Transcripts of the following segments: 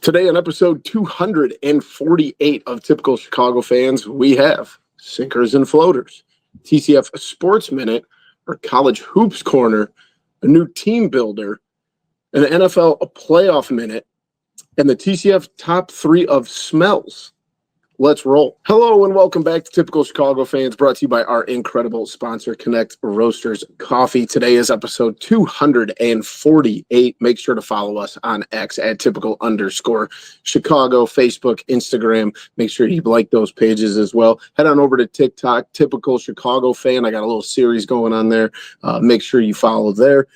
Today on episode 248 of Typical Chicago Fans, we have Sinkers and Floaters, TCF Sports Minute, our College Hoops Corner, a new team builder, an NFL playoff minute, and the TCF top 3 of smells. Let's roll. Hello and welcome back to Typical Chicago Fans, brought to you by our incredible sponsor, Connect Roasters Coffee. Today is episode 248. Make sure to follow us on X at typical_Chicago, Facebook, Instagram. Make sure you like those pages as well. Head on over to TikTok, Typical Chicago Fan. I got a little series going on there. Make sure you follow there.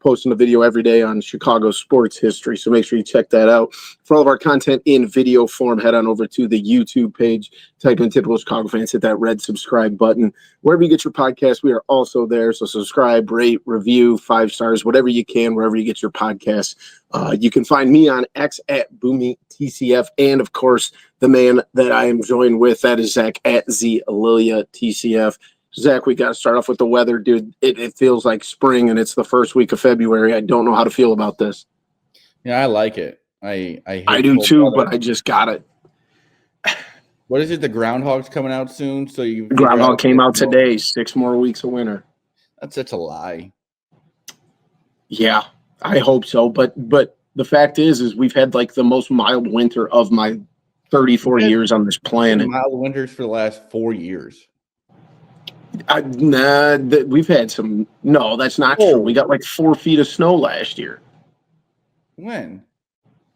Posting a video every day on Chicago sports history, so make sure you check that out. For all of our content in video form, head on over to the YouTube page, type in Typical Chicago Fans, hit that red subscribe button. Wherever you get your podcast, we are also there, so subscribe, rate, review, 5 stars, whatever you can, wherever you get your podcasts. You can find me on X at BoomyTCF, and of course, the man that I am joined with, that is Zach at ZLiliaTCF. Zach, we got to start off with the weather, dude. It feels like spring, and it's the first week of February. I don't know how to feel about this. Yeah, I like it. I do too, but I just got it. What is it? The groundhog's coming out soon, so you. Groundhog came out today. 6 more weeks of winter. That's such a lie. Yeah, I hope so. But the fact is we've had like the most mild winter of my 34 years on this planet. Mild winters for the last 4 years. We've had some. No, that's not true. We got like 4 feet of snow last year. When?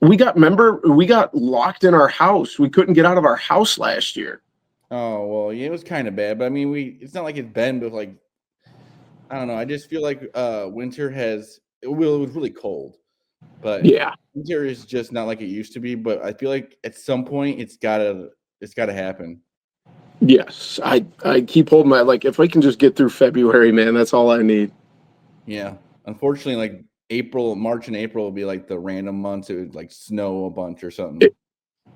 We got locked in our house. We couldn't get out of our house last year. Oh, well, yeah, it was kind of bad. But I mean, it's not like it's been, but like, I don't know. I just feel like winter it was really cold. But yeah, winter is just not like it used to be. But I feel like at some point it's gotta happen. Yes, I keep holding my, like, if I can just get through February, man, that's all I need. Yeah. Unfortunately, like March and April will be like the random months. It would like snow a bunch or something.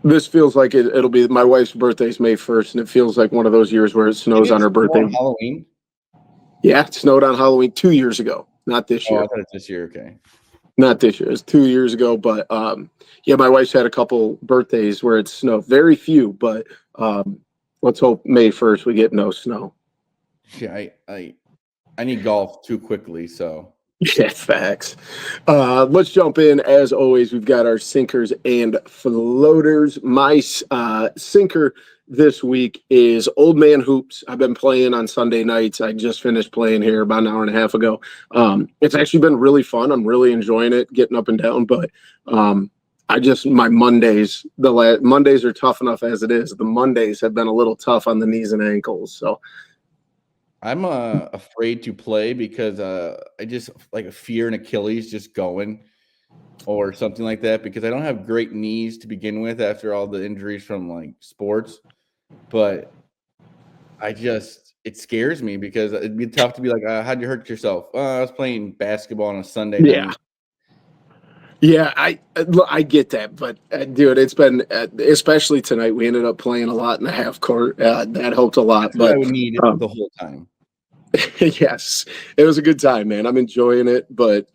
This feels like it'll be, my wife's birthday is May 1st, and it feels like one of those years where it snows on her birthday. On Halloween? Yeah, it snowed on Halloween 2 years ago, not this year. I thought it's this year, okay. Not this year. It's 2 years ago, but yeah, my wife's had a couple birthdays where it snowed. Very few, but let's hope May 1st we get no snow. Yeah, I need golf too quickly, so. Yeah, facts. Let's jump in. As always, we've got our sinkers and floaters. My sinker this week is Old Man Hoops. I've been playing on Sunday nights. I just finished playing here about an hour and a half ago. It's actually been really fun. I'm really enjoying it, getting up and down, but my Mondays, Mondays are tough enough as it is. The Mondays have been a little tough on the knees and ankles. So I'm afraid to play because I just like a fear an Achilles just going or something like that, because I don't have great knees to begin with after all the injuries from like sports. But it scares me because it'd be tough to be like, how'd you hurt yourself? I was playing basketball on a Sunday night. Yeah, I get that, but dude, it's been especially tonight. We ended up playing a lot in the half court. That helped a lot. That's what I would need the whole time. Yes, it was a good time, man. I'm enjoying it, but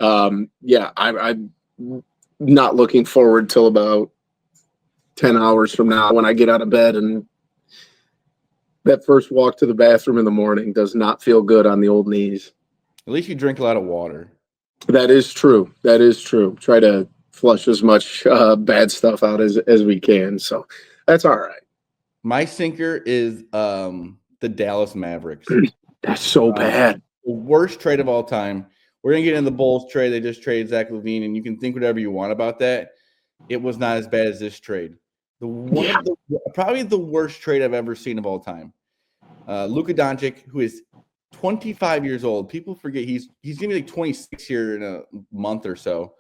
yeah, I'm not looking forward till about 10 hours from now when I get out of bed, and that first walk to the bathroom in the morning does not feel good on the old knees. At least you drink a lot of water. That is true. That is true. Try to flush as much bad stuff out as we can. So that's all right. My sinker is the Dallas Mavericks. That's so bad. The worst trade of all time. We're going to get into the Bulls trade. They just traded Zach LaVine, and you can think whatever you want about that. It was not as bad as this trade. Probably the worst trade I've ever seen of all time. Luka Doncic, who is 25 years old. People forget he's going to be like 26 here in a month or so.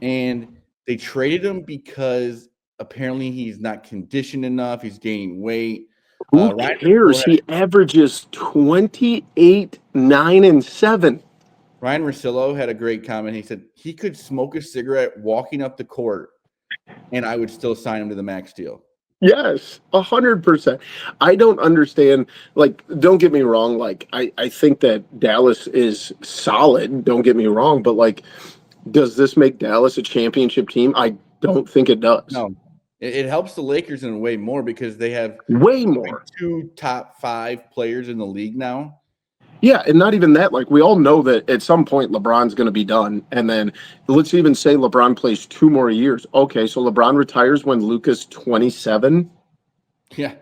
And they traded him because apparently he's not conditioned enough. He's gaining weight. Who cares? He averages 28, 9, and 7. Ryan Russillo had a great comment. He said he could smoke a cigarette walking up the court, and I would still sign him to the max deal. Yes, 100%. I don't understand. Like, don't get me wrong. Like, I think that Dallas is solid. Don't get me wrong. But, like, does this make Dallas a championship team? I don't think it does. No, it helps the Lakers in a way more because they have Way more. 2 top 5 players in the league now. Yeah, and not even that. Like, we all know that at some point LeBron's going to be done. And then let's even say LeBron plays 2 more years. Okay, so LeBron retires when Luka's 27. Yeah.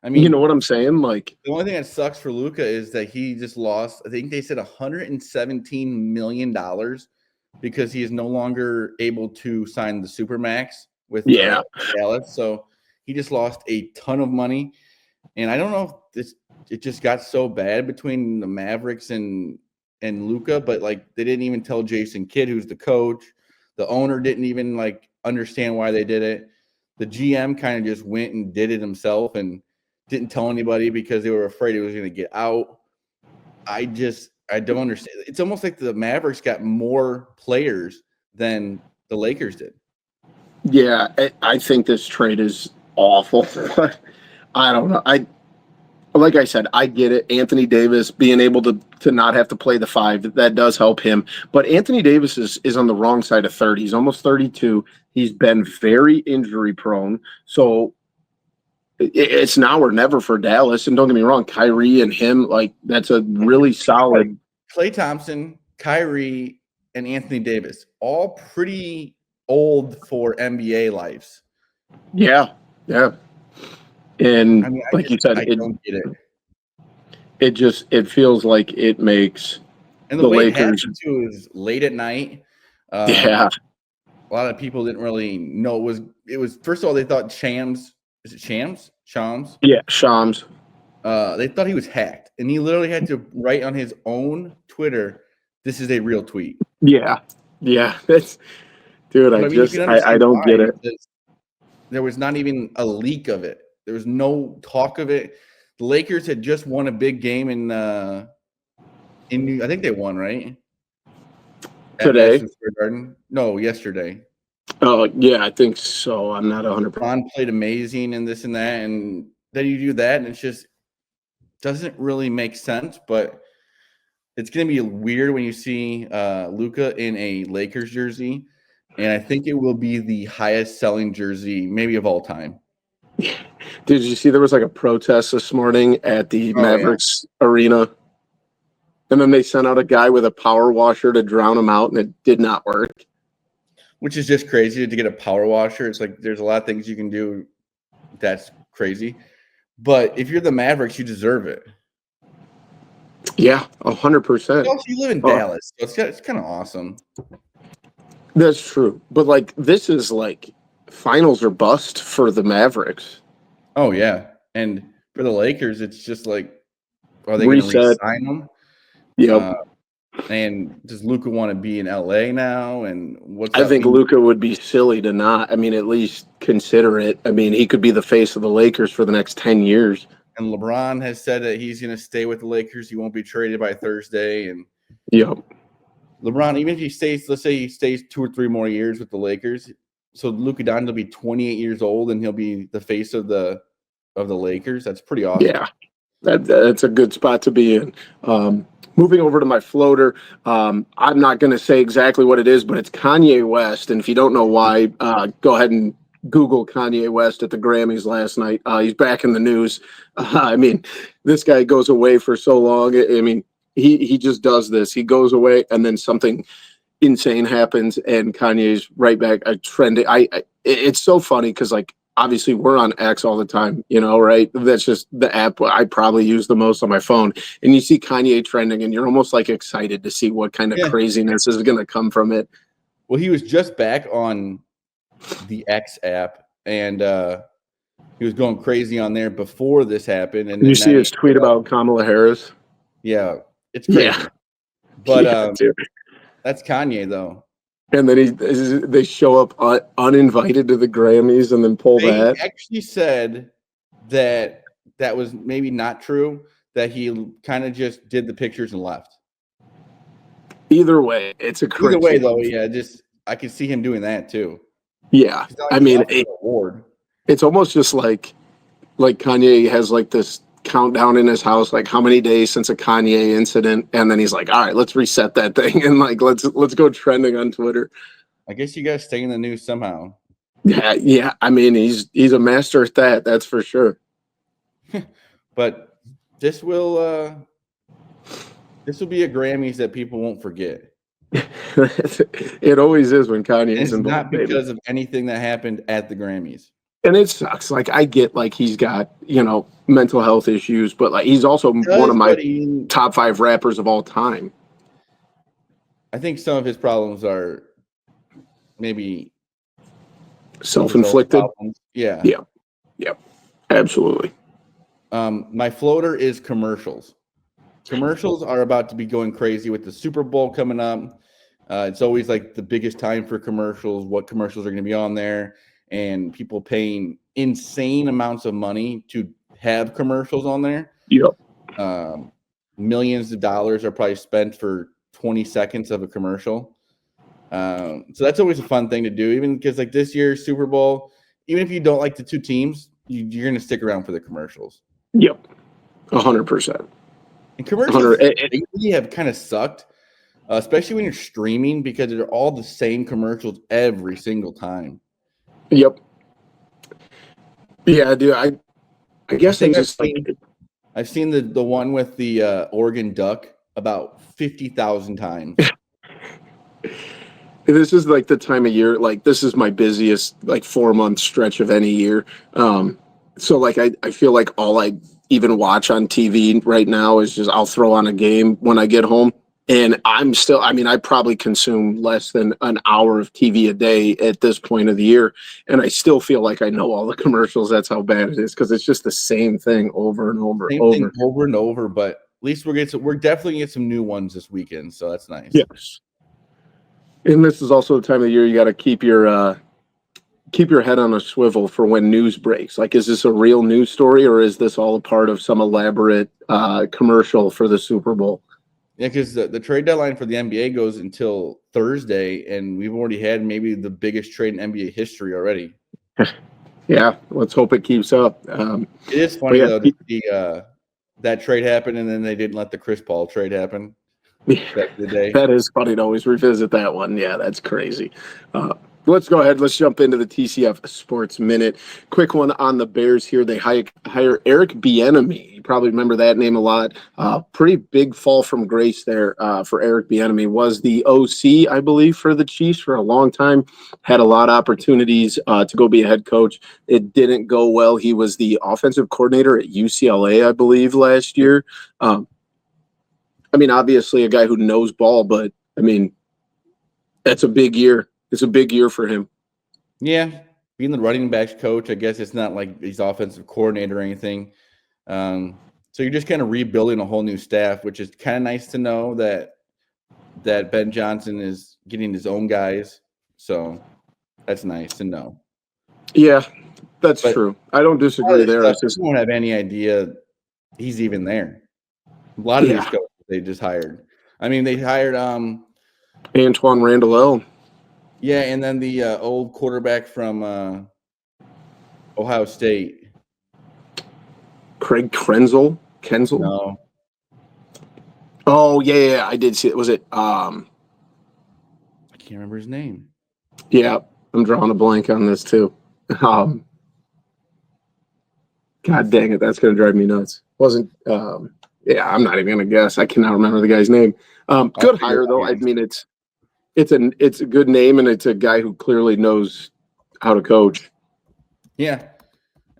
I mean, You know what I'm saying? Like, the only thing that sucks for Luka is that he just lost, I think they said $117 million because he is no longer able to sign the Supermax with Dallas. So he just lost a ton of money. And I don't know if it just got so bad between the Mavericks and Luka, but like they didn't even tell Jason Kidd, who's the coach. The owner didn't even like understand why they did it. The GM kind of just went and did it himself and didn't tell anybody because they were afraid it was going to get out. I don't understand. It's almost like the Mavericks got more players than the Lakers did. Yeah, I think this trade is awful. I don't know. Like I said, I get it. Anthony Davis being able to not have to play the 5, that does help him. But Anthony Davis is on the wrong side of 30. He's almost 32. He's been very injury prone. So it's now or never for Dallas. And don't get me wrong, Kyrie and him, like, that's a really solid. Klay Thompson, Kyrie, and Anthony Davis, all pretty old for NBA lives. Yeah. And like you said, I don't get it. It feels like it makes and the way Lakers. It happened too is late at night. Yeah. A lot of people didn't really know it was first of all, they thought Shams. Is it Shams? Shams? Yeah, Shams. They thought he was hacked, and he literally had to write on his own Twitter, "This is a real tweet." Yeah. That's, dude. But I don't get it. There was not even a leak of it. There was no talk of it. The Lakers had just won a big game in I think they won, right? Today? No, yesterday. Oh, yeah, I think so. I'm not 100%. Ron played amazing and this and that, and then you do that, and it just doesn't really make sense. But it's going to be weird when you see Luka in a Lakers jersey, and I think it will be the highest selling jersey maybe of all time. Did you see there was like a protest this morning at the Mavericks arena? And then they sent out a guy with a power washer to drown him out, and it did not work. Which is just crazy to get a power washer. It's like there's a lot of things you can do that's crazy. But if you're the Mavericks, you deserve it. Yeah, 100%. You live in Dallas, so it's kind of awesome. That's true. But, like, this is, like, finals or bust for the Mavericks. Oh, yeah. And for the Lakers, it's just like, are they going to re-sign them? Yep. And does Luka want to be in LA now? And I think Luka would be silly to not. I mean, at least consider it. I mean, he could be the face of the Lakers for the next 10 years. And LeBron has said that he's going to stay with the Lakers. He won't be traded by Thursday. And yep. LeBron, even if he stays, let's say he stays 2 or 3 more years with the Lakers, so Luka Doncic will be 28 years old and he'll be the face of the Lakers. That's pretty awesome. Yeah, that's a good spot to be in. Moving over to my floater, I'm not going to say exactly what it is, but it's Kanye West. And if you don't know why, go ahead and Google Kanye West at the Grammys last night. He's back in the news. I mean, this guy goes away for so long. I mean, he just does this. He goes away, and then something insane happens, and Kanye's right back trending. It's so funny because, like, obviously we're on X all the time, you know, right? That's just the app I probably use the most on my phone. And you see Kanye trending, and you're almost like excited to see what kind of craziness is going to come from it. Well, he was just back on the X app, and he was going crazy on there before this happened. And you see his tweet about Kamala Harris? Yeah, it's crazy. Yeah. But that's Kanye, though. And then they show up uninvited to the Grammys and then pull that. They actually said that was maybe not true, that he kind of just did the pictures and left. Either way, it's a crazy. Either way, though, yeah, I could see him doing that too. Yeah, I mean, it's almost just like Kanye has like this countdown in his house, like how many days since a Kanye incident, and then he's like, all right, let's reset that thing and like let's go trending on Twitter. I guess you guys stay in the news somehow. Yeah. I mean, he's a master at that. That's for sure. But this will be a Grammys that people won't forget. It always is when And Kanye's it's involved, not baby. because of anything that happened at the Grammys. And it sucks. Like I get like he's got, mental health issues, but like he's also one of my top 5 rappers of all time. I think some of his problems are maybe Self-inflicted. Yeah. Yeah. Absolutely. My floater is commercials. Commercials are about to be going crazy with the Super Bowl coming up. It's always like the biggest time for commercials, what commercials are going to be on there, and people paying insane amounts of money to have commercials on there. Yep. Millions of dollars are probably spent for 20 seconds of a commercial. So that's always a fun thing to do, even because like this year's Super Bowl, even if you don't like the two teams, you're going to stick around for the commercials. Yep. 100%. And commercials lately have kind of sucked, especially when you're streaming, because they're all the same commercials every single time. Yep. Yeah, dude. I guess I've seen the one with the Oregon Duck about 50,000 times. This is like the time of year, like this is my busiest like 4-month stretch of any year. So like I feel like all I even watch on TV right now is just I'll throw on a game when I get home. And I probably consume less than an hour of TV a day at this point of the year. And I still feel like I know all the commercials. That's how bad it is, because it's just the same thing over and over and over. But at least we're definitely gonna get some new ones this weekend. So that's nice. Yes. And this is also the time of the year you got to keep your head on a swivel for when news breaks. Like, is this a real news story, or is this all a part of some elaborate commercial for the Super Bowl? Yeah, because the trade deadline for the NBA goes until Thursday, and we've already had maybe the biggest trade in NBA history already. Yeah, let's hope it keeps up. It is funny, though, to see that trade happen, and then they didn't let the Chris Paul trade happen. That is funny to always revisit that one. Yeah, that's crazy. Let's go ahead. Let's jump into the TCF Sports Minute. Quick one on the Bears here. They hire Eric Bieniemy. You probably remember that name a lot. Pretty big fall from grace there for Eric Bieniemy. Was the OC, I believe, for the Chiefs for a long time. Had a lot of opportunities to go be a head coach. It didn't go well. He was the offensive coordinator at UCLA, I believe, last year. Obviously a guy who knows ball, but that's a big year. It's a big year for him. Yeah, being the running backs coach, I guess it's not like he's offensive coordinator or anything. So you're just kind of rebuilding a whole new staff, which is kind of nice to know that Ben Johnson is getting his own guys. So that's nice to know. Yeah, that's true. I don't disagree there. I just won't have any idea he's even there. A lot of these coaches they just hired. They hired Antoine Randall. Yeah, and then the old quarterback from Ohio State. Craig Krenzel? No. Oh, yeah, I did see it. Was it I can't remember his name. Yeah, I'm drawing a blank on this too. God dang it, that's gonna drive me nuts. I'm not even gonna guess. I cannot remember the guy's name. Good hire though. It's a good name, and it's a guy who clearly knows how to coach. Yeah.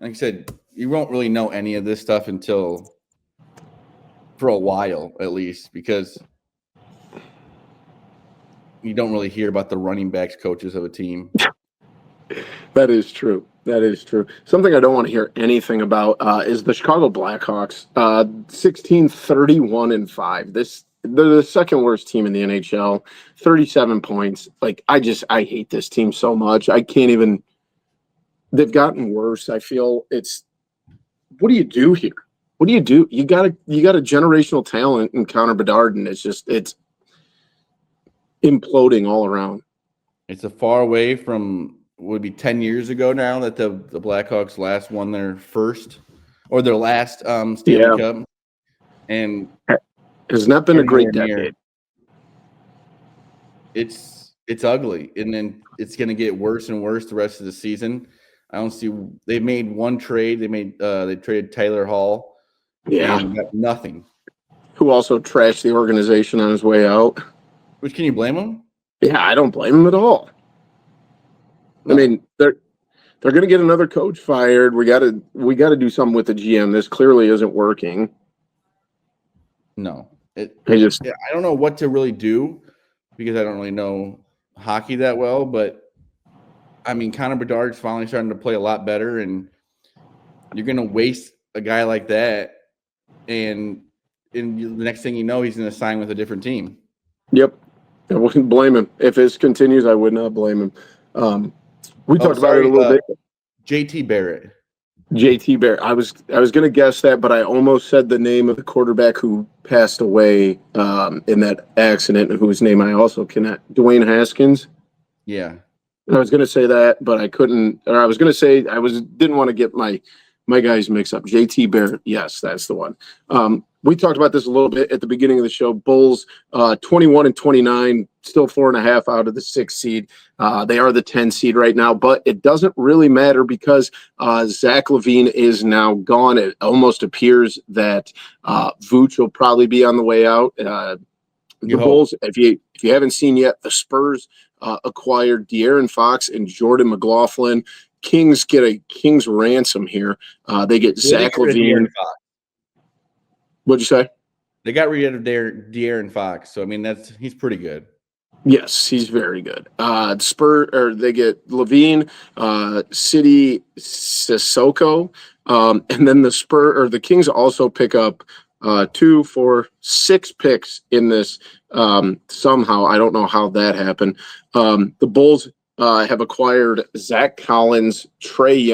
Like I said, you won't really know any of this stuff until for a while, at least, because you don't really hear about the running backs coaches of a team. That is true. Something I don't want to hear anything about is the Chicago Blackhawks. 16-31-5. They're the second worst team in the NHL. 37 points. Like I hate this team so much. I can't even. They've gotten worse. I feel what do you do here? What do you do? You got a generational talent in Connor Bedard, and it's imploding all around. It's a far away from would be 10 years ago now that the Blackhawks last won their last Stanley Cup. And has not been a great decade. It's It's ugly, and then it's going to get worse and worse the rest of the season. I don't see. They made one trade. They traded Taylor Hall, Yeah. and got nothing. Who also trashed the organization on his way out. Which, can you blame them? Yeah, I don't blame him at all. No. I mean, they're going to get another coach fired. We got to do something with the GM. This clearly isn't working. No, I don't know what to really do because I don't really know hockey that well. But I mean, Connor Bedard's finally starting to play a lot better, and you're going to waste a guy like that, and the next thing you know, he's going to sign with a different team. Yep, I wouldn't blame him if this continues. I would not blame him. We talked about it a little bit. JT Barrett. JT Barrett. I was going to guess that, but I almost said the name of the quarterback who passed away in that accident, whose name I also cannot. Dwayne Haskins. Yeah. I was going to say that, but I couldn't. Or I was going to say didn't want to get my guys mixed up. JT Barrett. Yes, that's the one. We talked about this a little bit at the beginning of the show. Bulls 21-29, still 4.5 out of the 6 seed. They are the 10 seed right now, but it doesn't really matter because Zach LaVine is now gone. It almost appears that Vooch will probably be on the way out. The Bulls, if you haven't seen yet, the Spurs acquired De'Aaron Fox and Jordan McLaughlin. Kings get a king's ransom here. They get Zach LaVine. What'd you say? They got rid of De'Aaron Fox, so I mean he's pretty good. Yes, he's very good. They get LaVine, City Sissoko, and then the Kings also pick up 2, 4, 6 picks in this. Somehow, I don't know how that happened. The Bulls have acquired Zach Collins, Trey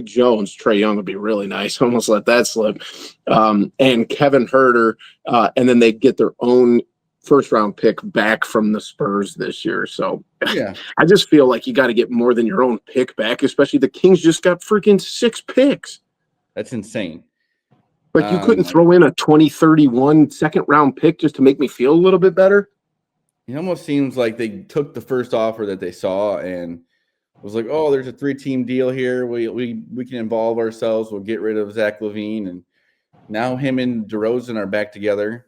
Jones. Trey Young would be really nice. Almost let that slip. And Kevin Huerter, and then they get their own first-round pick back from the Spurs this year. So yeah, I just feel like you got to get more than your own pick back, especially the Kings just got freaking 6 picks. That's insane. Like you couldn't throw in a 2031 second-round pick just to make me feel a little bit better? It almost seems like they took the first offer that they saw and was like, "Oh, there's a 3-team deal here. We can involve ourselves. We'll get rid of Zach LaVine." And now him and DeRozan are back together.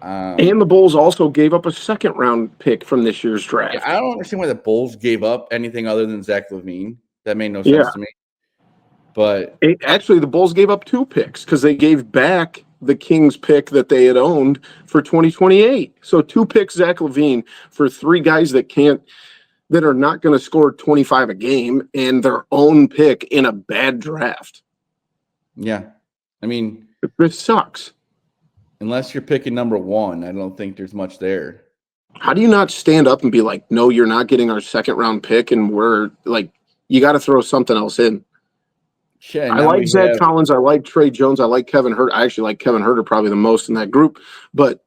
And the Bulls also gave up a second-round pick from this year's draft. Yeah, I don't understand why the Bulls gave up anything other than Zach LaVine. That made no sense to me. But actually, the Bulls gave up 2 picks because they gave back the Kings pick that they had owned for 2028. So 2 picks, Zach LaVine, for 3 guys that are not going to score 25 a game, and their own pick in a bad draft. Yeah, I mean, this sucks. Unless you're picking number 1, I don't think there's much there. How do you not stand up and be like, no, you're not getting our second-round pick, and we're like, you got to throw something else in. Yeah, I like Zach Collins. I like Trey Jones. I like Kevin Huerter. I actually like Kevin Huerter probably the most in that group. But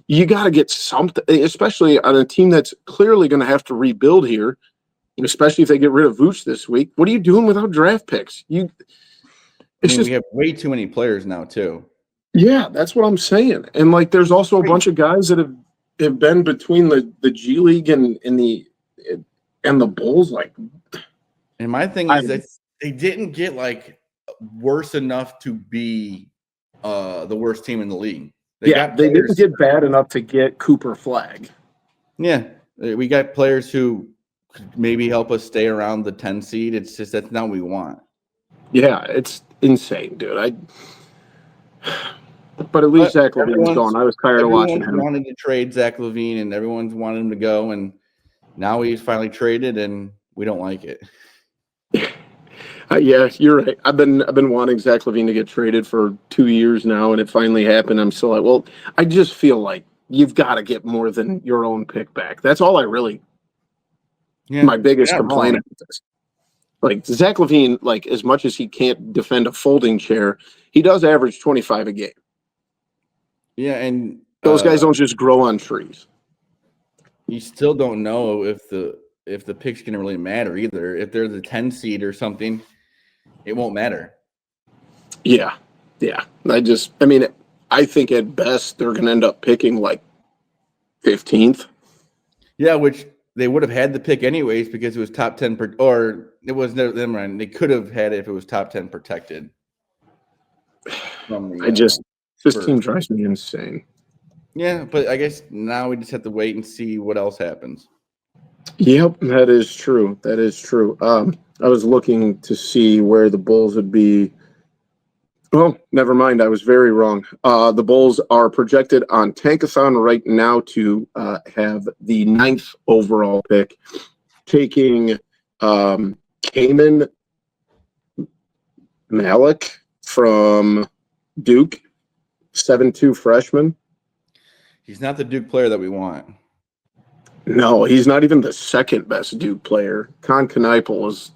you got to get something, especially on a team that's clearly going to have to rebuild here, especially if they get rid of Vooch this week. What are you doing without draft picks? We have way too many players now, too. Yeah, that's what I'm saying. And, like, there's also a bunch of guys that have been between the G League and the Bulls. Like, and my thing is that they didn't get like worse enough to be the worst team in the league. They didn't get bad enough to get Cooper Flag. Yeah, we got players who could maybe help us stay around the 10 seed. It's just that's not what we want. Yeah, it's insane, dude. But at least Zach LaVine's gone. I was tired of watching him. Everyone wanted to trade Zach LaVine, and everyone's wanted him to go, and now he's finally traded, and we don't like it. Yeah, you're right. I've been wanting Zach LaVine to get traded for 2 years now, and it finally happened. I'm still like, well, I just feel like you've got to get more than your own pick back. That's all I really. Yeah, my biggest complaint about this. Like Zach LaVine, like as much as he can't defend a folding chair, he does average 25 a game. Yeah, and those guys don't just grow on trees. You still don't know if the pick's going to really matter either. If they're the 10 seed or something, it won't matter. Yeah. I think at best they're going to end up picking like 15th. Yeah, which they would have had the pick anyways because it was top 10 or it was never mind. They could have had it if it was top 10 protected from the This team Spurs. drives me insane. Yeah, but I guess now we just have to wait and see what else happens. Yep, that is true. That is true. I was looking to see where the Bulls would be. Well, never mind. I was very wrong. The Bulls are projected on Tankathon right now to have the 9th overall pick, taking Kaman Malik from Duke, 7'2" freshman. He's not the Duke player that we want. No, he's not even the second best Duke player. Con Kneipel was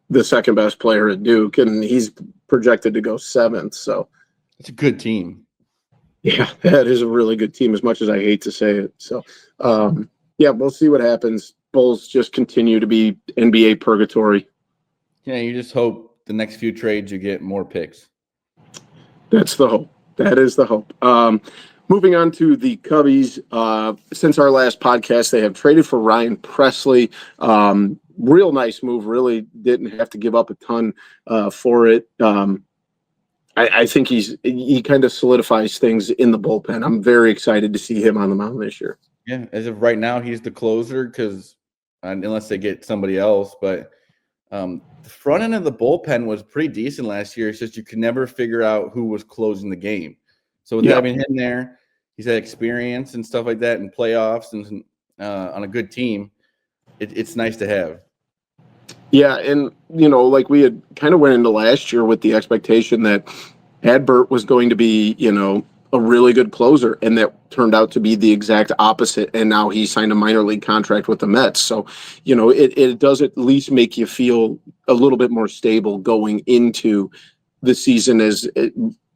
the second best player at Duke, and he's projected to go 7th. So it's a good team. Yeah, that is a really good team, as much as I hate to say it. So, yeah, we'll see what happens. Bulls just continue to be NBA purgatory. Yeah, you just hope the next few trades you get more picks. That's the hope. That is the hope. Moving on to the Cubbies. Since our last podcast, they have traded for Ryan Presley. Real nice move. Really didn't have to give up a ton for it. I think he kind of solidifies things in the bullpen. I'm very excited to see him on the mound this year. Yeah, as of right now, he's the closer because unless they get somebody else. But the front end of the bullpen was pretty decent last year. It's just you could never figure out who was closing the game. So with having him there, he's had experience and stuff like that in playoffs and on a good team. It's nice to have. Yeah, and, like we had kind of went into last year with the expectation that Adbert was going to be, a really good closer, and that turned out to be the exact opposite, and now he signed a minor league contract with the Mets. So, it does at least make you feel a little bit more stable going into the season as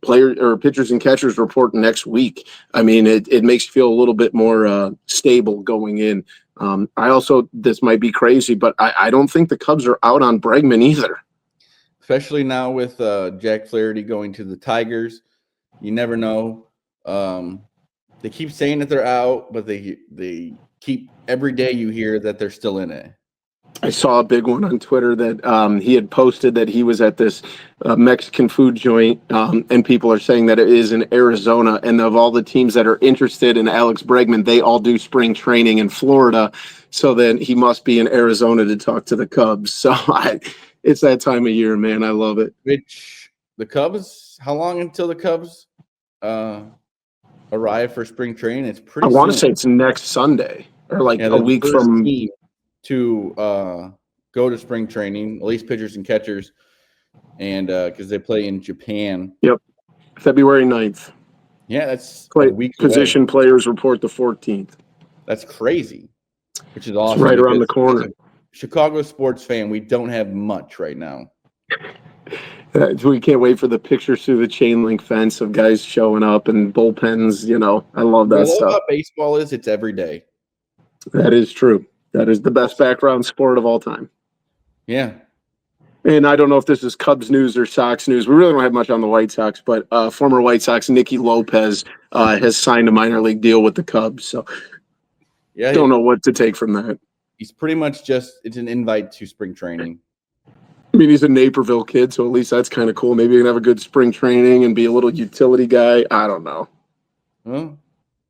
players or pitchers and catchers report next week. I mean, it makes you feel a little bit more stable going in. This might be crazy, but I don't think the Cubs are out on Bregman either. Especially now with Jack Flaherty going to the Tigers. You never know. They keep saying that they're out, but they keep every day you hear that they're still in it. I saw a big one on Twitter that he had posted that he was at this Mexican food joint, and people are saying that it is in Arizona. And of all the teams that are interested in Alex Bregman, they all do spring training in Florida. So then he must be in Arizona to talk to the Cubs. So it's that time of year, man. I love it. Which the Cubs, how long until the Cubs arrive for spring training? It's pretty I want to say it's next Sunday or a week from – to go to spring training, at least pitchers and catchers, and because they play in Japan. Yep, February 9th. Yeah, that's a week Position away. Players report the 14th. That's crazy, which is awesome. It's right around the corner. Chicago sports fan, we don't have much right now. We can't wait for the pictures through the chain link fence of guys showing up and bullpens. I love that stuff. What baseball is, it's every day. That is true. That is the best background sport of all time. Yeah. And I don't know if this is Cubs news or Sox news. We really don't have much on the White Sox, but former White Sox Nicky Lopez has signed a minor league deal with the Cubs. So yeah, don't know what to take from that. He's pretty much it's an invite to spring training. I mean, he's a Naperville kid, so at least that's kind of cool. Maybe he can have a good spring training and be a little utility guy. I don't know. Well,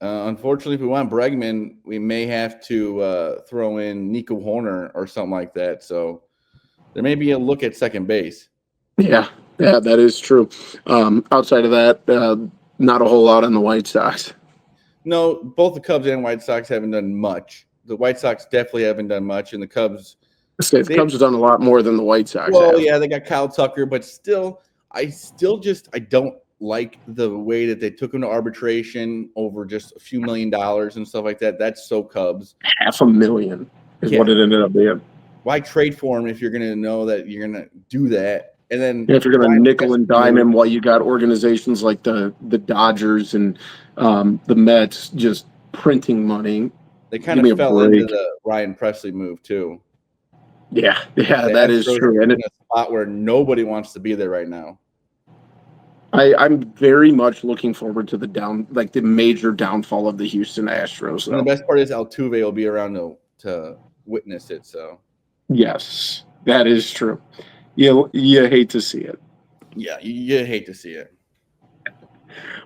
unfortunately, if we want Bregman, we may have to throw in Nico Horner or something like that. So there may be a look at second base. Yeah, that is true. Outside of that, not a whole lot on the White Sox. No, both the Cubs and White Sox haven't done much. The White Sox definitely haven't done much, and the Cubs. The Cubs have done a lot more than the White Sox. Well, yeah, they got Kyle Tucker, but still, I don't like the way that they took him to arbitration over just a few $1 million and stuff like that. That's so Cubs. $500,000 is what it ended up being. Why trade for him if you're going to know that you're going to do that? And then if you're going to nickel and dime him while you got organizations like the Dodgers and the Mets just printing money. They kind of fell into the Ryan Presley move too. Yeah, that is true. And in a spot where nobody wants to be there right now. I'm very much looking forward to the major downfall of the Houston Astros. And the Though. best part is Altuve will be around to witness it. So Yes, that is true. You hate to see it. yeah, you hate to see it.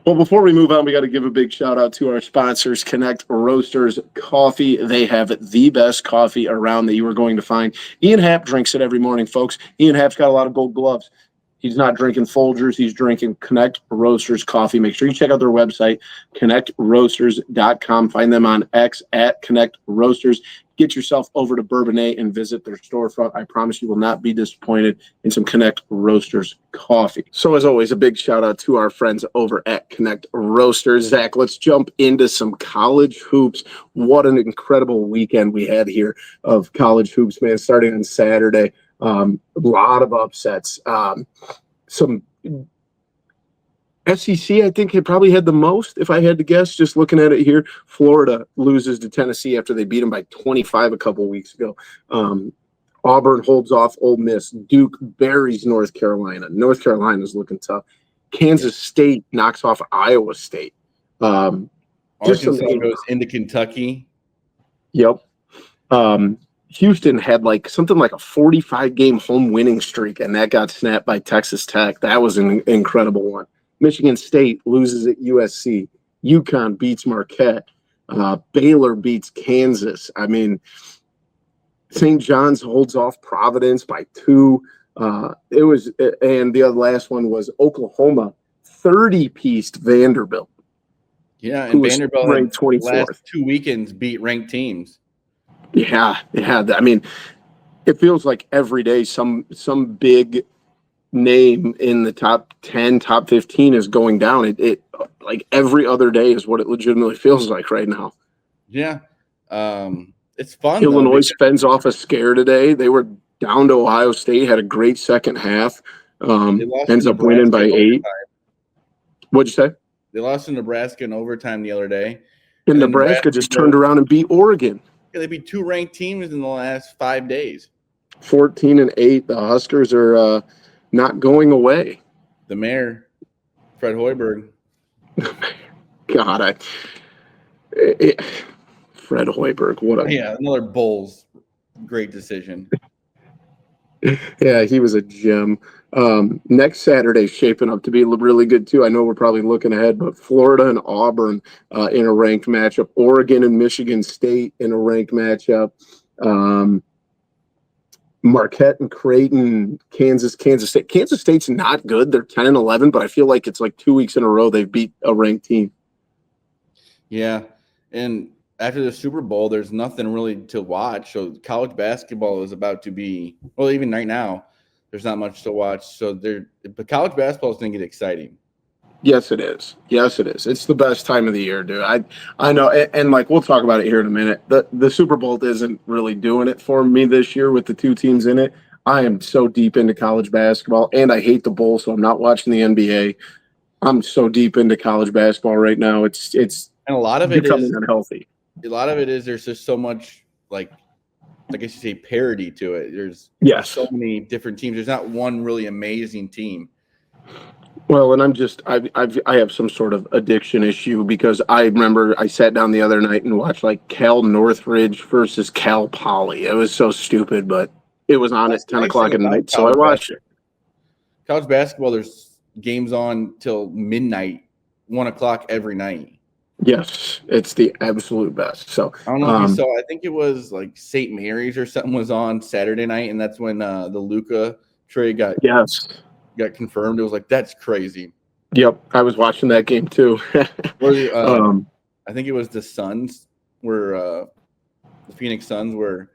Well, before we move on, we got to give a big shout out to our sponsors, Connect Roasters Coffee. They have the best coffee around that you are going to find. Ian Happ drinks it every morning, folks. Ian Happ's got a lot of gold gloves. He's not drinking Folgers. He's drinking Connect Roasters Coffee. Make sure you check out their website, connectroasters.com. Find them on X at Connect Roasters. Get yourself over to Bourbonnais and visit their storefront. I promise you will not be disappointed in some Connect Roasters coffee. So as always, a big shout out to our friends over at Connect Roasters. Zach, let's jump into some college hoops. What an incredible weekend we had here of college hoops, man, starting on Saturday. A lot of upsets. Some SEC, I think, had probably had the most, if I had to guess, just looking at it here. Florida loses to Tennessee after they beat them by 25 a couple of weeks ago. Auburn holds off Ole Miss. Duke buries North Carolina. North Carolina's looking tough. Kansas State knocks off Iowa State. Arkansas goes into Kentucky. Yep. Houston had something like a 45-game home winning streak, and that got snapped by Texas Tech. That was an incredible one. Michigan State loses at USC. UConn beats Marquette. Baylor beats Kansas. I mean, St. John's holds off Providence by 2. And the last one was Oklahoma 30-pieced Vanderbilt. Yeah, and Vanderbilt ranked 24th. Last 2 weekends beat ranked teams. Yeah. I mean, it feels like every day some big name in the top 10, top 15 is going down. It like every other day is what it legitimately feels like right now. Yeah. It's fun. Illinois fends off a scare today. They were down to Ohio State, had a great second half. Ends up winning by 8. What'd you say? They lost to Nebraska in overtime the other day. And Nebraska just turned around and beat Oregon. Yeah, they beat 2 ranked teams in the last 5 days. 14-8. The Huskers are not going away. The mayor, Fred Hoiberg. God, Fred Hoiberg. Another Bulls. Great decision. Yeah, he was a gem. Next Saturday's shaping up to be really good too. I know we're probably looking ahead, but Florida and Auburn in a ranked matchup. Oregon and Michigan State in a ranked matchup. Marquette and Creighton, Kansas State. Kansas State's not good. They're 10-11, but I feel like it's like 2 weeks in a row they've beat a ranked team. Yeah, and after the Super Bowl, there's nothing really to watch. So college basketball is about to be – well, even right now, there's not much to watch. But college basketball is going to get exciting. Yes, it is. It's the best time of the year, dude. I know, and we'll talk about it here in a minute. The Super Bowl isn't really doing it for me this year with the 2 teams in it. I am so deep into college basketball, and I hate the bowl, so I'm not watching the NBA. I'm so deep into college basketball right now. It's and a lot of it becoming is unhealthy. A lot of it is there's just so much I guess you say parity to it. There's so many different teams. There's not one really amazing team. Well, and I have some sort of addiction issue because I remember I sat down the other night and watched Cal Northridge versus Cal Poly. It was so stupid, but it was on at 10 o'clock at night, so I watched it. College basketball, there's games on till midnight, 1 o'clock every night. Yes, it's the absolute best. So I don't know if you saw. I think it was St. Mary's or something was on Saturday night, and that's when the Luka trade got confirmed. It was that's crazy. Yep, I was watching that game too. I think it was the Suns the Phoenix Suns were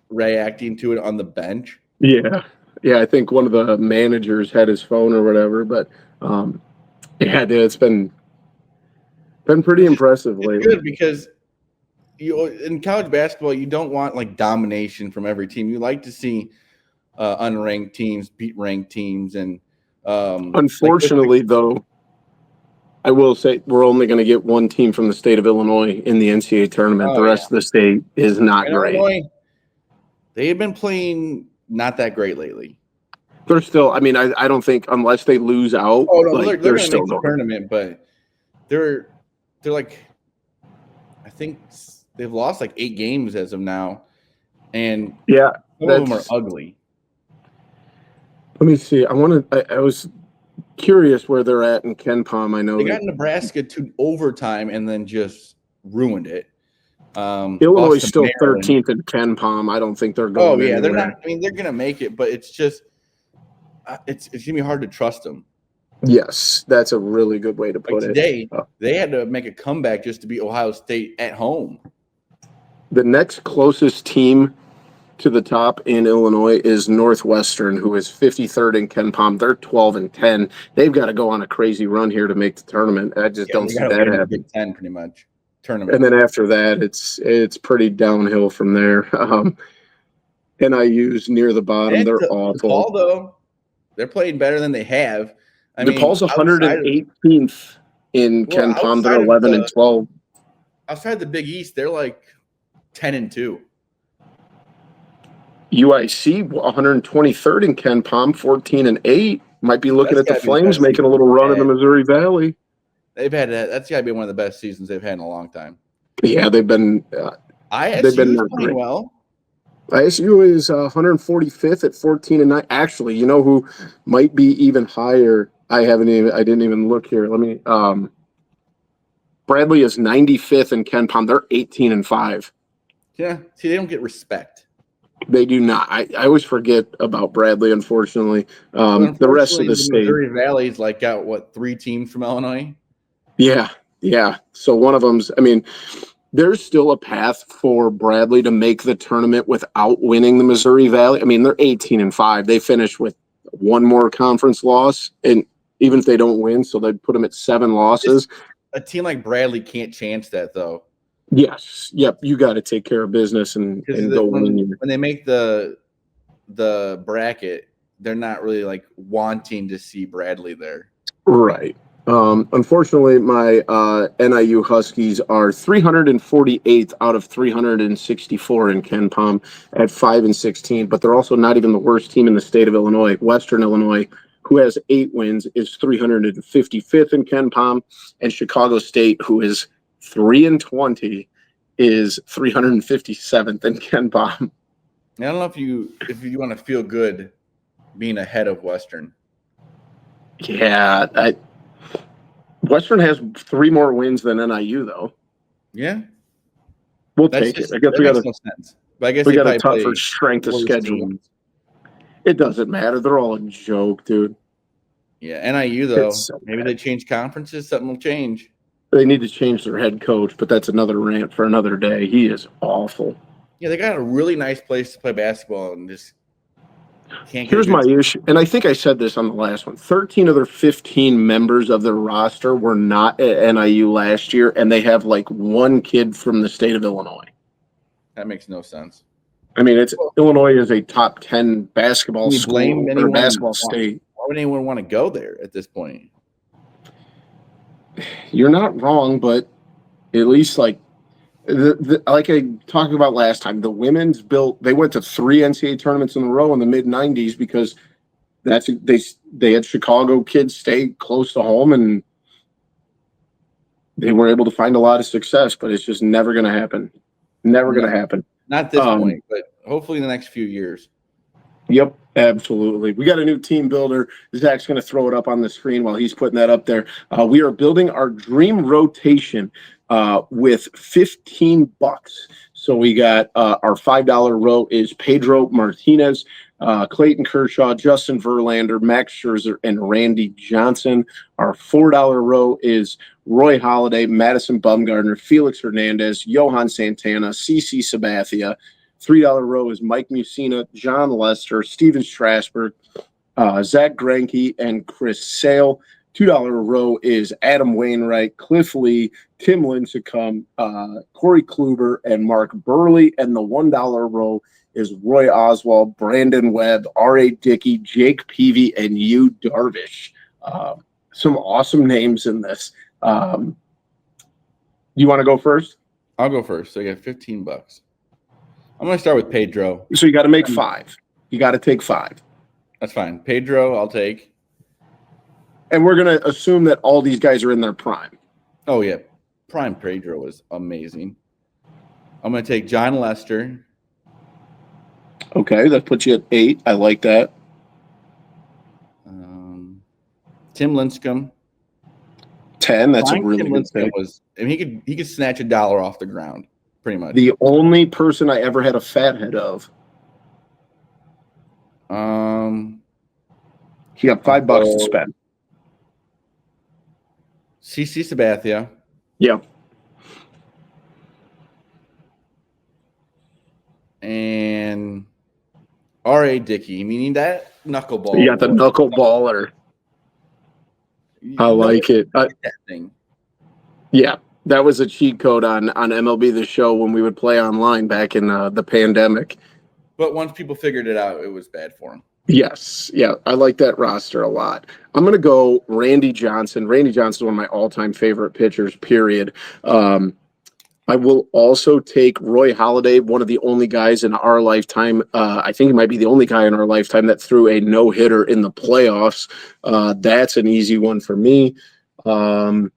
reacting to it on the bench. Yeah. I think one of the managers had his phone or whatever, but it's been pretty impressive lately. It's good because in college basketball, you don't want domination from every team. You like to see unranked teams beat ranked teams, and unfortunately, though, I will say we're only going to get one team from the state of Illinois in the NCAA tournament. The rest of the state is not great. Illinois, they have been playing not that great lately. They're still. I mean, I don't think unless they lose out, Oh no, like they're they're going to still make the going. tournament, but they're like, I think they've lost like 8 games as of now, and Yeah, some of them are ugly. Let me see. I was curious where they're at in Ken Palm. I know They got Nebraska to overtime and then just ruined it. Illinois Lost is to still Maryland. 13th in Ken Palm. I don't think they're Oh going yeah, they're anywhere. not. I mean, they're gonna make it, but it's just it's gonna be hard to trust them. Yes, that's a really good way to put Like it. today, they had to make a comeback just to beat Ohio State at home. The next closest team to the top in Illinois is Northwestern, who is 53rd in Ken Palm. They're 12-10. They've got to go on a crazy run here to make the tournament. I just don't see that happen. Big Ten, pretty much tournament. And then after that, it's pretty downhill from there. NIU's near the bottom. They're awful. DePaul, though, they're playing better than they have. DePaul's 118th in Ken Palm. They're 11-12. Outside the Big East, they're like 10-2. UIC 123rd in Ken Palm, 14-8. Might be looking at the Flames making a little run in the Missouri Valley. They've had that's got to be one of the best seasons they've had in a long time. Yeah, they've been. ISU is playing well. ISU is 145th at 14-9. Actually, you know who might be even higher? I didn't even look here. Let me. Bradley is 95th in Ken Palm. They're 18-5. Yeah, see, they don't get respect. They do not. I always forget about Bradley, unfortunately. The rest of the state. Missouri Valley's like got, 3 teams from Illinois? Yeah. So one of them's, I mean, there's still a path for Bradley to make the tournament without winning the Missouri Valley. I mean, they're 18-5. They finished with one more conference loss, and even if they don't win, so they'd put them at 7 losses. A team like Bradley can't chance that, though. Yes. Yep. You got to take care of business and go win. When they make the bracket, they're not really like wanting to see Bradley there. Right. Unfortunately, my NIU Huskies are 348th out of 364 in Ken Palm at 5-16, but they're also not even the worst team in the state of Illinois. Western Illinois, who has 8 wins, is 355th in Ken Palm, and Chicago State, who is 3-20, is 357th in Ken Palm. I don't know if you want to feel good being ahead of Western. Yeah, Western has 3 more wins than NIU, though. Yeah, we'll take it. I guess we got no sense. But I guess we got a tougher strength of schedule. Teams. It doesn't matter. They're all a joke, dude. Yeah, NIU though. Maybe they change conferences. Something will change. They need to change their head coach, but that's another rant for another day. He is awful. Yeah, they got a really nice place to play basketball and just can't. Here's my issue, and I think I said this on the last one. 13 of their 15 members of their roster were not at NIU last year, and they have like 1 kid from the state of Illinois. That makes no sense. I mean, Illinois is a top 10 basketball school or basketball state. Why would anyone want to go there at this point? You're not wrong, but at least like I talked about last time, the women's they went to 3 NCAA tournaments in a row in the mid 90s because they had Chicago kids stay close to home and they were able to find a lot of success, but it's just never going to happen. Never going to happen. Not this point, but hopefully in the next few years. Yep, absolutely. We got a new team builder. Zach's going to throw it up on the screen while he's putting that up there. We are building our dream rotation with $15. So we got our $5 row is Pedro Martinez, Clayton Kershaw, Justin Verlander, Max Scherzer, and Randy Johnson. Our $4 row is Roy Halladay, Madison Bumgarner, Felix Hernandez, Johan Santana, CC Sabathia. $3 row is Mike Mussina, John Lester, Steven Strasburg, Zach Greinke, and Chris Sale. $2 row is Adam Wainwright, Cliff Lee, Tim Lincecum, Corey Kluber, and Mark Burley. And the $1 row is Roy Oswald, Brandon Webb, R.A. Dickey, Jake Peavy, and Yu Darvish. Some awesome names in this. You want to go first? I'll go first. So I got $15. I'm going to start with Pedro. So you got to make 5. You got to take 5. That's fine. Pedro, I'll take. And we're going to assume that all these guys are in their prime. Oh, yeah. Prime Pedro was amazing. I'm going to take John Lester. Okay, that puts you at 8. I like that. Tim Lincecum. 10. That's a really Tim good Lincecum pick. he could snatch $1 off the ground, pretty much. The only person I ever had a fat head of. He got $5 to spend. CC Sabathia. Yeah. And R.A. Dickey, meaning that knuckleball. You got the knuckleballer. I like it. That thing. Yeah, that was a cheat code on MLB The Show when we would play online back in the pandemic. But once people figured it out, it was bad for them. Yes. Yeah, I like that roster a lot. I'm going to go Randy Johnson. Randy Johnson is one of my all-time favorite pitchers, period. I will also take Roy Halladay, one of the only guys in our lifetime. I think he might be the only guy in our lifetime that threw a no-hitter in the playoffs. That's an easy one for me. I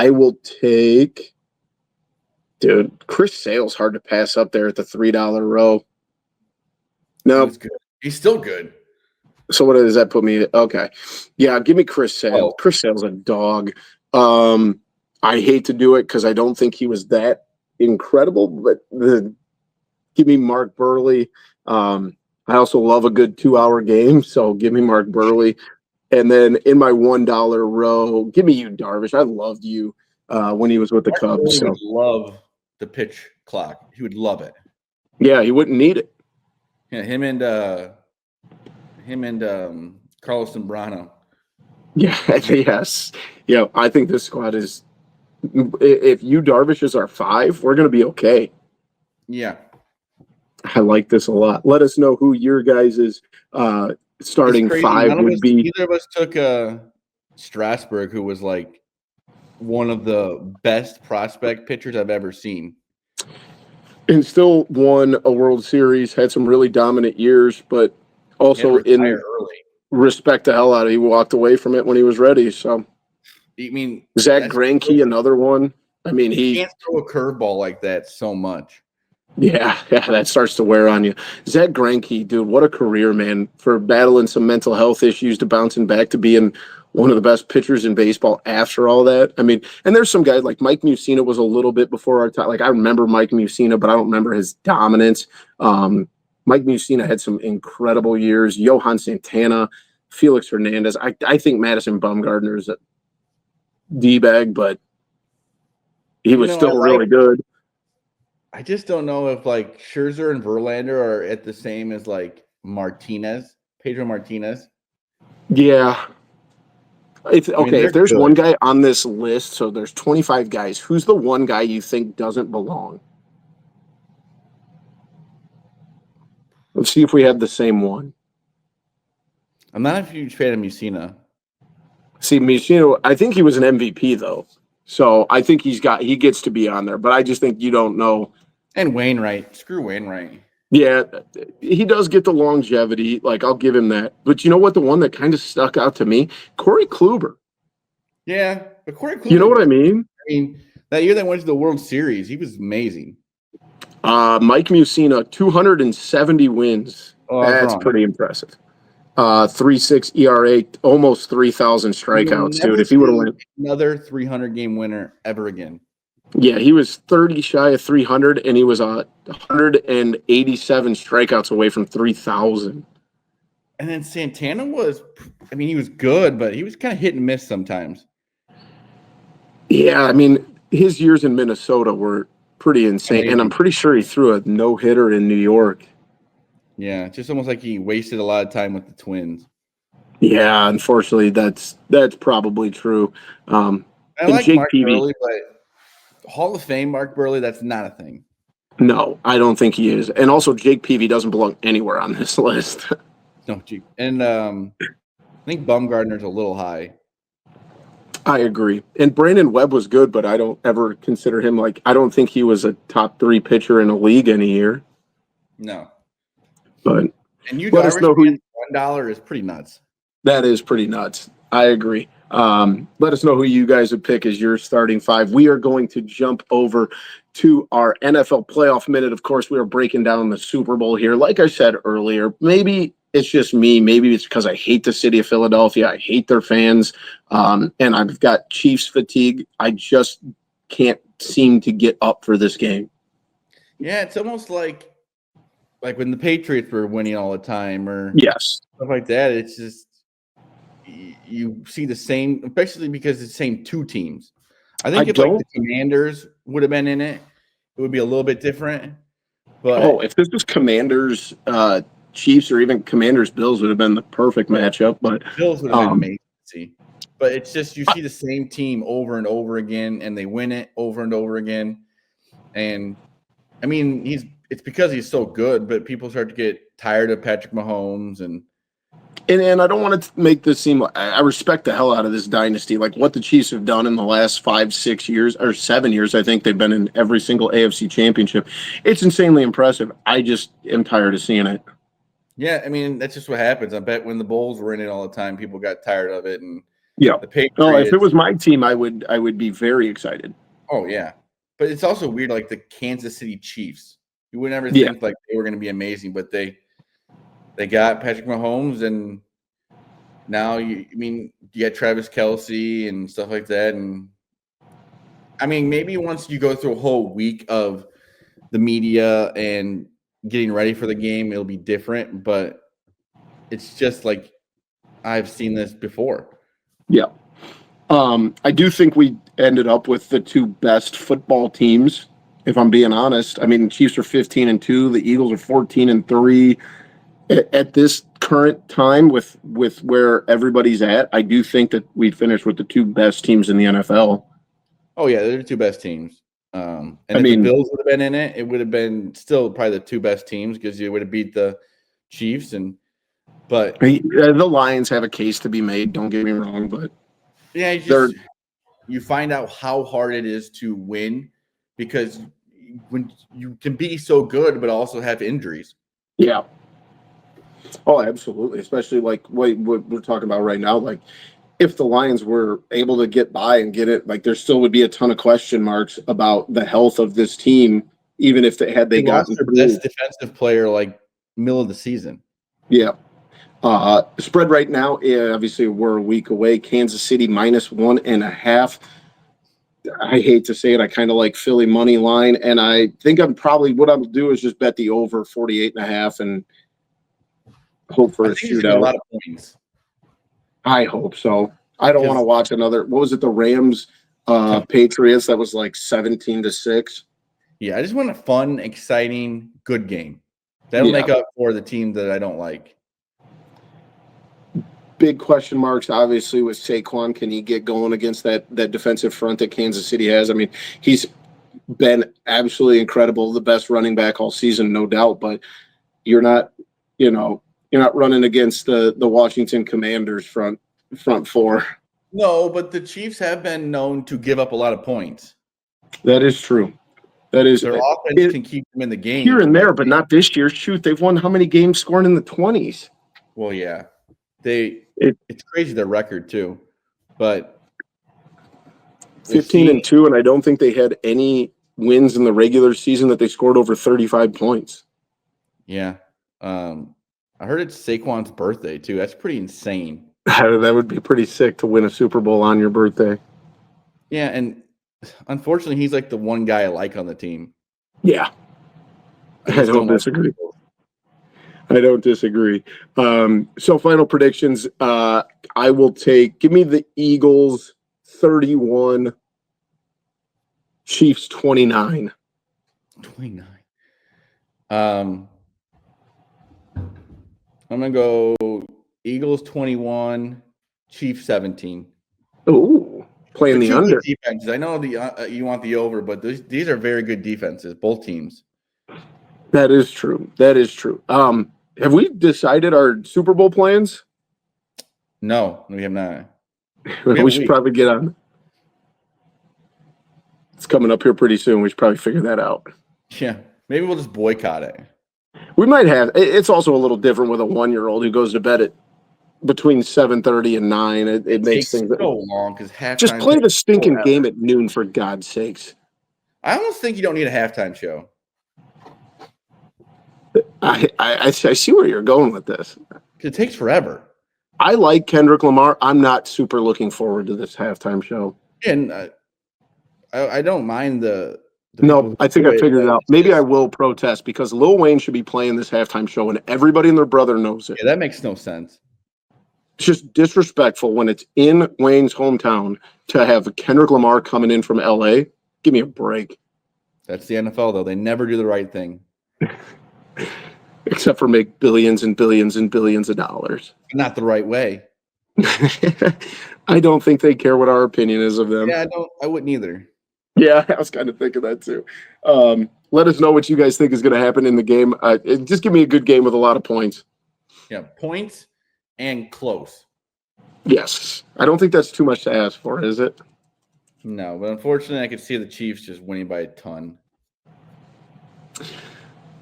will take, dude, Chris Sale's hard to pass up there at the $3 row. No, he's still good. So what does that put me? Okay, yeah, give me Chris Sale. Chris Sale's a dog. I hate to do it because I don't think he was that incredible, but give me Mark Burley. I also love a good 2-hour game, so give me Mark Burley. And then in my $1 row, give me Yu Darvish. I loved you when he was with the Cubs. He would love the pitch clock. He would love it. Yeah, he wouldn't need it. Yeah, him and Carlos Zambrano. Yeah, yes. Yeah, I think this squad is. If Yu Darvish is our 5, we're going to be okay. Yeah. I like this a lot. Let us know who your guys' starting 5 would be. Neither of us took Strasburg, who was like one of the best prospect pitchers I've ever seen. And still won a World Series, had some really dominant years, but also in respect the hell out of it. He walked away from it when he was ready. So, I mean, Zach Greinke, another one. I mean, he can't throw a curveball like that so much. Yeah, that starts to wear on you. Zach Greinke, dude, what a career, man, for battling some mental health issues to bouncing back to being one of the best pitchers in baseball after all that. I mean, and there's some guys like Mike Mussina was a little bit before our time. Like, I remember Mike Mussina, but I don't remember his dominance. Mike Mussina had some incredible years. Johan Santana, Felix Hernandez. I think Madison Bumgarner is a D-bag, but he was still really good. I just don't know if like Scherzer and Verlander are at the same as like Pedro Martinez. Yeah. It's okay. If there's good. one guy on this list, so there's 25 guys, who's the one guy you think doesn't belong? Let's see if we have the same one. I'm not a huge fan of Mussina. See, Mussina, I think he was an MVP though. So I think he gets to be on there, but I just think you don't know. And Wainwright. Screw Wainwright. Yeah, he does get the longevity. Like, I'll give him that. But you know what? The one that kind of stuck out to me, Corey Kluber. Yeah, but Corey Kluber. You know what I mean? That year they went to the World Series, he was amazing. Mike Mussina, 270 wins. That's pretty impressive. 3.6 ERA, almost 3,000 strikeouts, dude. If he would have went another 300 game winner ever again. Yeah, he was 30 shy of 300, and he was 187 strikeouts away from 3,000. And then Santana was, he was good, but he was kind of hit and miss sometimes. Yeah, I mean, his years in Minnesota were pretty insane, and I'm pretty sure he threw a no-hitter in New York. Yeah, it's just almost like he wasted a lot of time with the Twins. Yeah, unfortunately, that's probably true. I like Jake Mark Peavy, Burley, but Hall of Fame Mark Burley, that's not a thing. No, I don't think he is. And also, Jake Peavy doesn't belong anywhere on this list. No, and I think Bumgarner's a little high. I agree. And Brandon Webb was good, but I don't ever consider him I don't think he was a top 3 pitcher in a league any year. No. But and you let us know who $1 is pretty nuts. That is pretty nuts. I agree. Let us know who you guys would pick as your starting five. We are going to jump over to our NFL playoff minute. Of course, we are breaking down the Super Bowl here. Like I said earlier, maybe it's just me. Maybe it's because I hate the city of Philadelphia. I hate their fans. And I've got Chiefs fatigue. I just can't seem to get up for this game. Yeah, it's almost like when the Patriots were winning all the time or Yes. stuff like that. It's just you see the same, especially because it's the same two teams. I think if the Commanders would have been in it, it would be a little bit different. But if this was Commanders, Chiefs, or even Commanders, Bills would have been the perfect matchup. But Bills would have been amazing to see. But it's just you see the same team over and over again, and they win it over and over again. And I mean, it's because he's so good, but people start to get tired of Patrick Mahomes and I don't want to make this seem like I respect the hell out of this dynasty. Like what the Chiefs have done in the last 5, 6 years or 7 years, I think they've been in every single AFC championship. It's insanely impressive. I just am tired of seeing it. Yeah, I mean, that's just what happens. I bet when the Bulls were in it all the time, people got tired of it. And yeah, the Patriots. Oh, if it was my team, I would be very excited. Oh yeah, but it's also weird, like the Kansas City Chiefs. You would never think like they were going to be amazing, but they got Patrick Mahomes, and now you got Travis Kelce and stuff like that. And I mean, maybe once you go through a whole week of the media and getting ready for the game, it'll be different. But it's just like I've seen this before. Yeah. I do think we ended up with the two best football teams, if I'm being honest. I mean, the Chiefs are 15-2, the Eagles are 14-3. At this current time, with where everybody's at, I do think that we finished with the two best teams in the NFL. Oh yeah, they're the two best teams. And if the Bills would have been in it, it would have been still probably the two best teams because you would have beat the Chiefs. But the Lions have a case to be made. Don't get me wrong, but yeah, you find out how hard it is to win because when you can be so good but also have injuries. Yeah. Oh, absolutely. Especially like what we're talking about right now. Like if the Lions were able to get by and get it, like there still would be a ton of question marks about the health of this team, even if they gotten their best defensive player like middle of the season. Yeah. Spread right now, obviously we're a week away. Kansas City -1.5. I hate to say it. I kind of like Philly money line, and I think what I'll do is just bet the over 48.5 and hope for a shootout. A lot of points. I hope so. I don't want to watch another. What was it? The Rams, Patriots. That was like 17-6. Yeah, I just want a fun, exciting, good game. That'll make up for the team that I don't like. Big question marks, obviously, with Saquon. Can he get going against that defensive front that Kansas City has? I mean, he's been absolutely incredible, the best running back all season, no doubt. But you're not running against the Washington Commanders front four. No, but the Chiefs have been known to give up a lot of points. That is true. That is their offense can keep them in the game here and there, but not this year. Shoot, they've won how many games scoring in the 20s? Well, yeah, it's crazy their record too, but 15-2, and I don't think they had any wins in the regular season that they scored over 35 points. Yeah, I heard it's Saquon's birthday too. That's pretty insane. That would be pretty sick to win a Super Bowl on your birthday. Yeah, and unfortunately, he's like the one guy I like on the team. Yeah, I don't disagree. I don't disagree. So final predictions. I will give me the Eagles 31, Chiefs 29. 29. I'm going to go Eagles 21, Chiefs 17. Ooh, playing the under. Defenses. I know you want the over, but these are very good defenses, both teams. That is true. Have we decided our Super Bowl plans? No, we have not. We should probably get on. It's coming up here pretty soon. We should probably figure that out. Yeah, maybe we'll just boycott it. We might have. It's also a little different with a 1-year-old who goes to bed at between 7:30 and 9. It makes takes things so long because just halftime play the takes stinking forever. game at noon for God's sakes. I almost think you don't need a halftime show. I see where you're going with this. It takes forever. I like Kendrick Lamar. I'm not super looking forward to this halftime show. And I don't mind the No, I think I figured it out. Maybe I just, will protest because Lil Wayne should be playing this halftime show and everybody and their brother knows it. Yeah, that makes no sense. It's just disrespectful when it's in Wayne's hometown to have Kendrick Lamar coming in from LA. Give me a break. That's the NFL, though. They never do the right thing. Except for make billions and billions and billions of dollars. Not the right way. I don't think they care what our opinion is of them. Yeah, I wouldn't either. Yeah, I was kind of thinking that too. Let us know what you guys think is going to happen in the game. Just give me a good game with a lot of points. Yeah, points and close. Yes. I don't think that's too much to ask for, is it? No, but unfortunately, I could see the Chiefs just winning by a ton.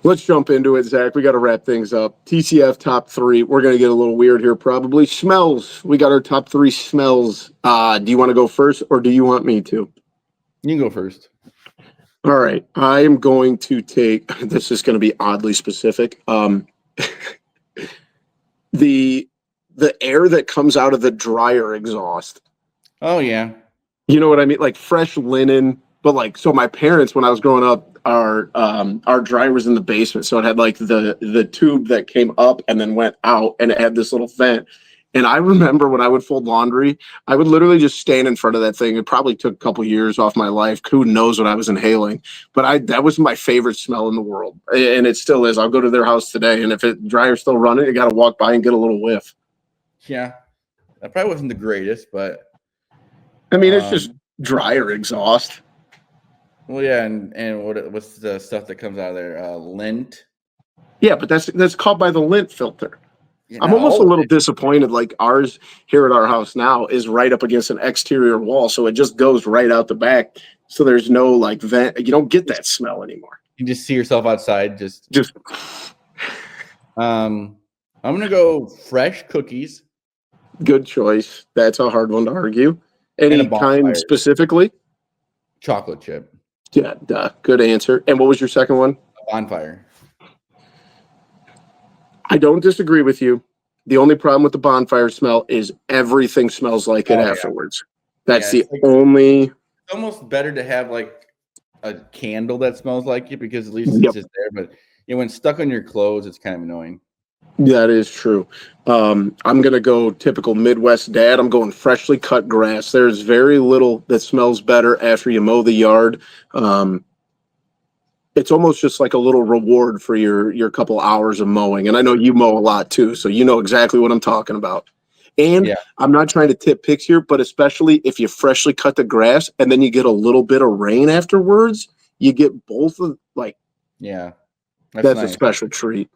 Let's jump into it, Zach. We got to wrap things up. TCF top 3. We're going to get a little weird here, probably. Smells. We got our top 3 smells. Do you want to go first or do you want me to? You can go first. All right. I am going to take – this is going to be oddly specific. The air that comes out of the dryer exhaust. Oh, yeah. You know what I mean? Like fresh linen. But like, so my parents, when I was growing up, our dryer was in the basement. So it had like the tube that came up and then went out and it had this little vent. And I remember when I would fold laundry, I would literally just stand in front of that thing. It probably took a couple years off my life. Who knows what I was inhaling? But that was my favorite smell in the world. And it still is. I'll go to their house today. And if the dryer's still running, you got to walk by and get a little whiff. Yeah. That probably wasn't the greatest, but. I mean, it's just dryer exhaust. Well, yeah, and what's the stuff that comes out of there? Lint. Yeah, but that's caught by the lint filter. You I'm almost a little disappointed. Like ours here at our house now is right up against an exterior wall, so it just goes right out the back. So there's no like vent. You don't get that smell anymore. You just see yourself outside. Just. I'm gonna go fresh cookies. Good choice. That's a hard one to argue. Any kind specifically? Chocolate chip. Yeah, duh. Good answer. And what was your second one? A bonfire. I don't disagree with you. The only problem with the bonfire smell is everything smells like it afterwards. That's the only. It's almost better to have like a candle that smells like it because at least it's just there. But when stuck on your clothes, it's kind of annoying. That is true. I'm going to go typical Midwest dad. I'm going freshly cut grass. There's very little that smells better after you mow the yard. It's almost just like a little reward for your couple hours of mowing. And I know you mow a lot too, so you know exactly what I'm talking about. And I'm not trying to tip picks here, but especially if you freshly cut the grass and then you get a little bit of rain afterwards, you get both of like. Yeah, that's nice. A special treat.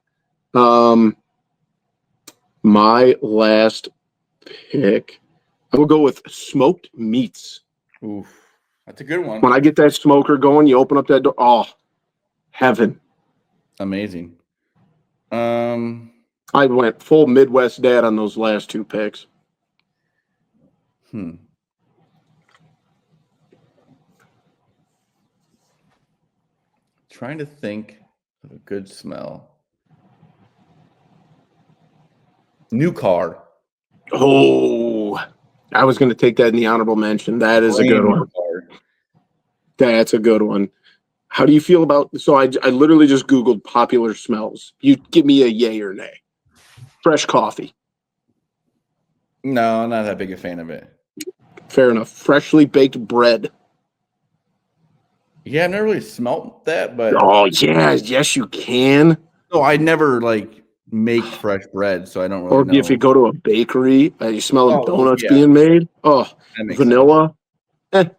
My last pick, I will go with smoked meats. Oof, that's a good one. When I get that smoker going, you open up that door. Oh, heaven! Amazing. I went full Midwest dad on those last 2 picks. Trying to think of a good smell. New car. Oh, I was going to take that in the honorable mention. That is a good one. That's a good one. How do you feel about? So I literally just Googled popular smells. You give me a yay or nay. Fresh coffee. No, I'm not that big a fan of it. Fair enough. Freshly baked bread. Yeah, I've never really smelt that, but oh yeah, yes you can. No, I never like make fresh bread, so I don't really know. Or if you go to a bakery, you smell donuts being made. Oh, vanilla. That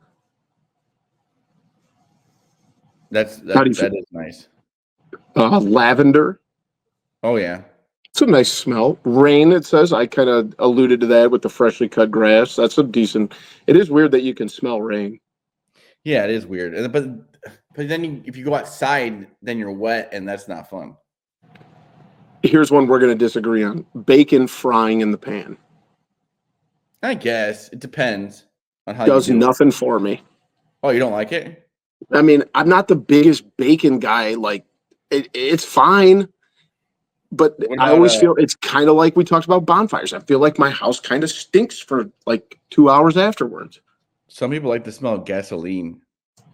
is nice. Lavender. Oh yeah, it's a nice smell. Rain. It says. I kind of alluded to that with the freshly cut grass. That's a decent. It is weird that you can smell rain. Yeah, it is weird. But then if you go outside, then you're wet, and that's not fun. Here's one we're going to disagree on. Bacon frying in the pan. I guess it depends on how Does you do nothing for me. Oh, you don't like it? I mean, I'm not the biggest bacon guy. Like, it's fine. But What I about always feel it's kind of like we talked about bonfires. I feel like my house kind of stinks for like 2 hours afterwards. some people like the smell of gasoline.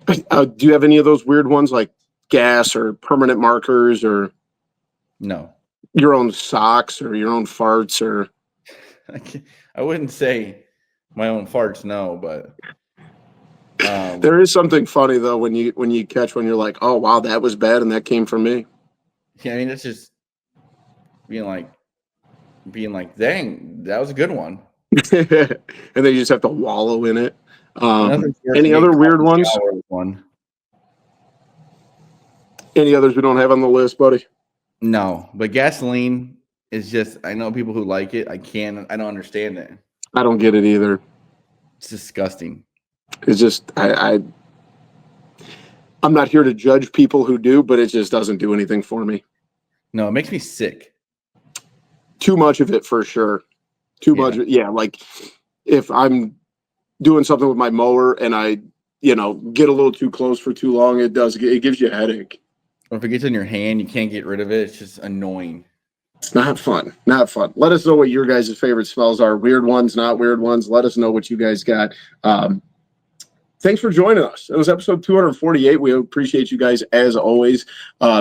Do you have any of those weird ones like gas or permanent markers or No. your own socks or your own farts or I wouldn't say my own farts, no, but there is something funny though when you catch when you're like, oh wow, that was bad and that came from me. yeah, I mean it's just being like, dang, that was a good one. And then you just have to wallow in it. Nothing's worse Any than other getting caught weird in the ones? shower with one. Any others we don't have on the list, buddy? No, but gasoline is just, I know people who like it. I don't understand it. I don't get it either. It's disgusting. It's just I'm not here to judge people who do, but it just doesn't do anything for me. No, it makes me sick. Too much of it for sure. Too much. Yeah, like if I'm doing something with my mower and I, get a little too close for too long, it gives you a headache. Or if it gets in your hand, you can't get rid of it. It's just annoying. It's not fun. Not fun. Let us know what your guys' favorite smells are. Weird ones, not weird ones. Let us know what you guys got. Thanks for joining us. It was episode 248. We appreciate you guys as always.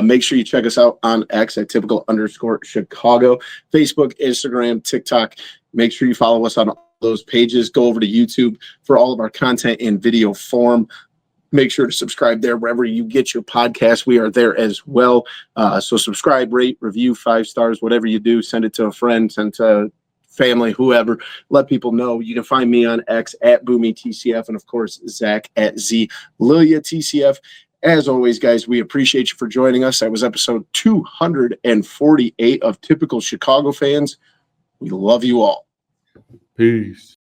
Make sure you check us out on X at @typical_Chicago, Facebook, Instagram, TikTok. Make sure you follow us on all those pages. Go over to YouTube for all of our content in video form. Make sure to subscribe there wherever you get your podcast. We are there as well. So subscribe, rate, review, 5 stars, whatever you do. Send it to a friend, send it to family, whoever. Let people know. You can find me on X at BoomyTCF and, of course, Zach at ZLiliaTCF. As always, guys, we appreciate you for joining us. That was episode 248 of Typical Chicago Fans. We love you all. Peace.